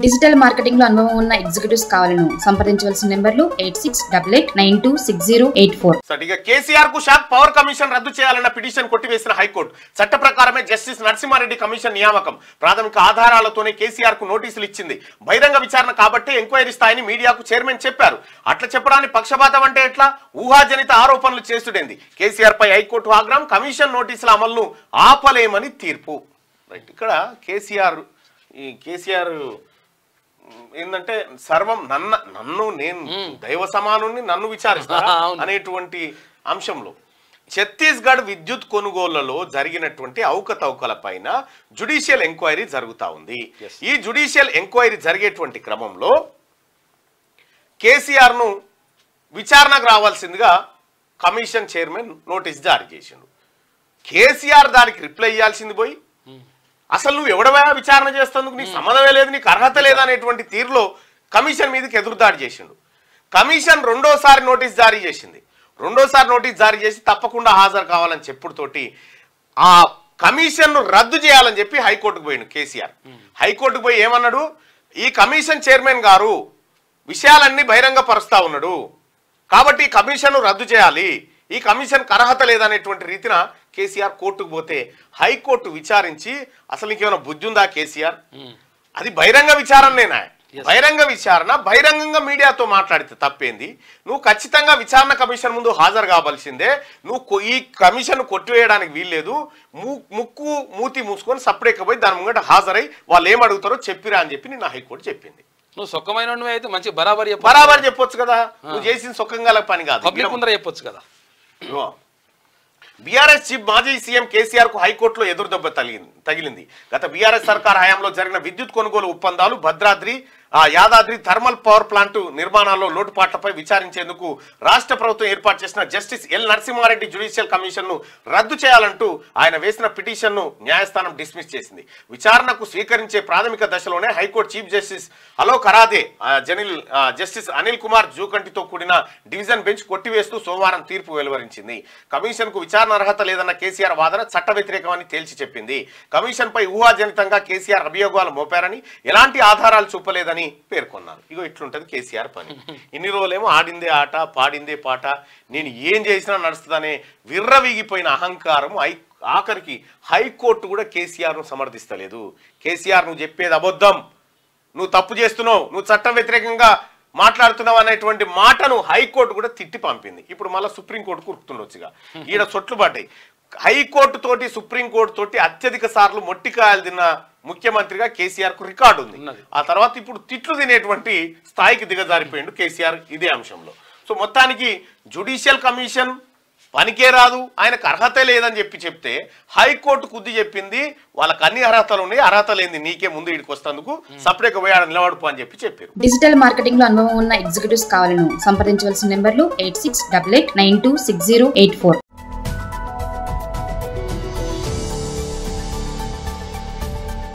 Digital marketing లో అనుభవం ఉన్న ఎగ్జిక్యూటివ్స్ కావాలను సంప్రదించవలసిన నెంబర్లు 8688926084. కేసీఆర్ కు షాక్. పవర్ కమిషన్ రద్దు చేయాలన్న పిటిషన్ కొట్టివేసిన హైకోర్టు. చట్ట ప్రకారమే జస్టిస్ నరసింహారెడ్డి కమిషన్ నియామకం. ప్రాథమిక ఆధారాలతోనే కేసీఆర్ కు నోటీసులు ఇచ్చింది. బహిరంగ విచారణ కాబట్టి ఎంక్వైరీ స్థాయిని మీడియాకు చైర్మన్ చెప్పారు. అట్లా చెప్పడానికి పక్షపాతం అంటే ఎట్లా? ఊహాజనిత ఆరోపణలు చేసుడేంది. కేసీఆర్ పై హైకోర్టు ఆగ్రహం. కమిషన్ నోటీసుల అమలును ఆపలేమని తీర్పు. రైట్, ఇక్కడ కేసీఆర్ ఏంటంటే సర్వం నన్ను నేను దైవ సమానుని నన్ను విచారిస్తారా అనేటువంటి అంశంలో ఛత్తీస్గఢ్ విద్యుత్ కొనుగోళ్లలో జరిగినటువంటి అవకతవకల పైన జ్యుడిషియల్ ఎంక్వైరీ జరుగుతూ ఉంది. ఈ జ్యుడిషియల్ ఎంక్వైరీ జరిగేటువంటి క్రమంలో కేసీఆర్ ను విచారణకు రావాల్సిందిగా కమిషన్ చైర్మన్ నోటీస్ జారీ చేసిండు. కేసీఆర్ దానికి రిప్లై ఇవ్వాల్సింది పోయి అసలు నువ్వు ఎవడవా విచారణ చేస్తేందుకు నీకు సంబంధమే లేదు, నీకు అర్హత లేదనేటువంటి తీరులో కమిషన్ మీదకి ఎదురుదాడి చేసిండు. కమిషన్ రెండోసారి నోటీస్ జారీ చేసింది. రెండోసారి నోటీస్ జారీ చేసి తప్పకుండా హాజరు కావాలని చెప్పుడుతోటి ఆ కమిషన్ను రద్దు చేయాలని చెప్పి హైకోర్టుకు పోయిండు కేసీఆర్. హైకోర్టుకు పోయి ఏమన్నాడు? ఈ కమిషన్ చైర్మన్ గారు విషయాలన్నీ బహిరంగపరుస్తా ఉన్నాడు కాబట్టి కమిషన్ను రద్దు చేయాలి, ఈ కమిషన్ అర్హత లేదనేటువంటి రీతిన కేసీఆర్ కోర్టుకు పోతే హైకోర్టు విచారించి అసలు నీకేమైనా బుద్ధి ఉందా కేసీఆర్? అది బహిరంగ విచారణనేనా? బహిరంగ విచారణ బహిరంగంగా మీడియాతో మాట్లాడితే తప్పేంది? నువ్వు ఖచ్చితంగా విచారణ కమిషన్ ముందు హాజరు కావాల్సిందే. నువ్వు ఈ కమిషన్ కొట్టివేయడానికి వీల్లేదు. ముక్కు మూతి మూసుకొని సపరేట్గా పోయి దాని ముంగట హాజరై వాళ్ళు ఏం అడుగుతారో చెప్పిరా అని చెప్పి నిన్న హైకోర్టు చెప్పింది. నువ్వు సొక్కమైన అయితే మంచి బరాబర్ చెప్పొచ్చు కదా. నువ్వు చేసిన సొక్కంగా పని కాదు, చెప్పొచ్చు కదా. బీఆర్ఎస్ చీఫ్ మాజీ సీఎం కేసీఆర్ కు హైకోర్టులో ఎదురుదెబ్బ తగిలింది. గత బీఆర్ఎస్ సర్కార్ హయాంలో జరిగిన విద్యుత్ కొనుగోలు ఒప్పందాలు, Bhadradri Yadadri thermal power plant నిర్మాణాల్లో లోటుపాట్లపై విచారించేందుకు రాష్ట్ర ప్రభుత్వం ఏర్పాటు చేసిన justice L Narasimha Reddy judicial commission ను రద్దు చేయాలంటూ ఆయన వేసిన పిటిషన్ ను న్యాయస్థానం డిస్మిస్ చేసింది. విచారణకు స్వీకరించే ప్రాథమిక దశలోనే high court chief justice Alok Aradhe justice Anil Kumar జూకంటితో కూడిన డివిజన్ బెంచ్ కొట్టివేస్తూ సోమవారం తీర్పు వెలువరించింది. కమిషన్ కు విచారణ అర్హత లేదన్న కేసీఆర్ వాదన చట్ట వ్యతిరేకమని తేల్చి చెప్పింది. కమిషన్ పై ఊహాజనితంగా కేసీఆర్ అభియోగాలు మోపారని, ఎలాంటి ఆధారాలు చూపలేదని పేర్కొన్నారు. ఇగో ఇట్లుంటది కేసీఆర్ పని. ఇన్ని రోజులేమో ఆడిందే ఆట పాడిందే పాట, నేను ఏం చేసినా నడుస్తుందనే విర్రవీగిపోయిన అహంకారం ఆఖరికి హైకోర్టు కూడా కేసీఆర్ ను సమర్థిస్తలేదు. కేసీఆర్ నువ్వు చెప్పేది అబద్ధం, నువ్వు తప్పు చేస్తున్నావు, నువ్వు చట్టం వ్యతిరేకంగా మాట్లాడుతున్నావు అనేటువంటి మాటను హైకోర్టు కూడా తిట్టి పంపింది. ఇప్పుడు మళ్ళీ సుప్రీంకోర్టు కురుకుతుండొచ్చుగా. ఈడ చొట్లు పడ్డాయి. హైకోర్టు తోటి సుప్రీంకోర్టు తోటి అత్యధిక సార్లు మొట్టికాయలు తిన్న ముఖ్యమంత్రిగా కేసీఆర్ కు రికార్డు ఉంది. ఆ తర్వాత ఇప్పుడు తిట్లు తినేటువంటి స్థాయికి దిగజారిపోయిండు కేసీఆర్ ఇదే అంశంలో. సో మొత్తానికి జ్యుడిషియల్ కమిషన్ పనికే రాదు, ఆయనకు అర్హత లేదని చెప్తే హైకోర్టు కుద్ది చెప్పింది వాళ్ళకి అన్ని అర్హతలు ఉన్నాయి, అర్హత లేని నీకే ముందు ఇడికి వస్తేందుకు సపరేట్గా పోయాడు నిలబడుపు అని చెప్పారు. డిజిటల్ మార్కెటింగ్ లో అనుభవం ఉన్న ఎగ్జిక్యూటివ్స్ కావాలను సంప్రదించవలసిన నెంబర్లు 8688926084.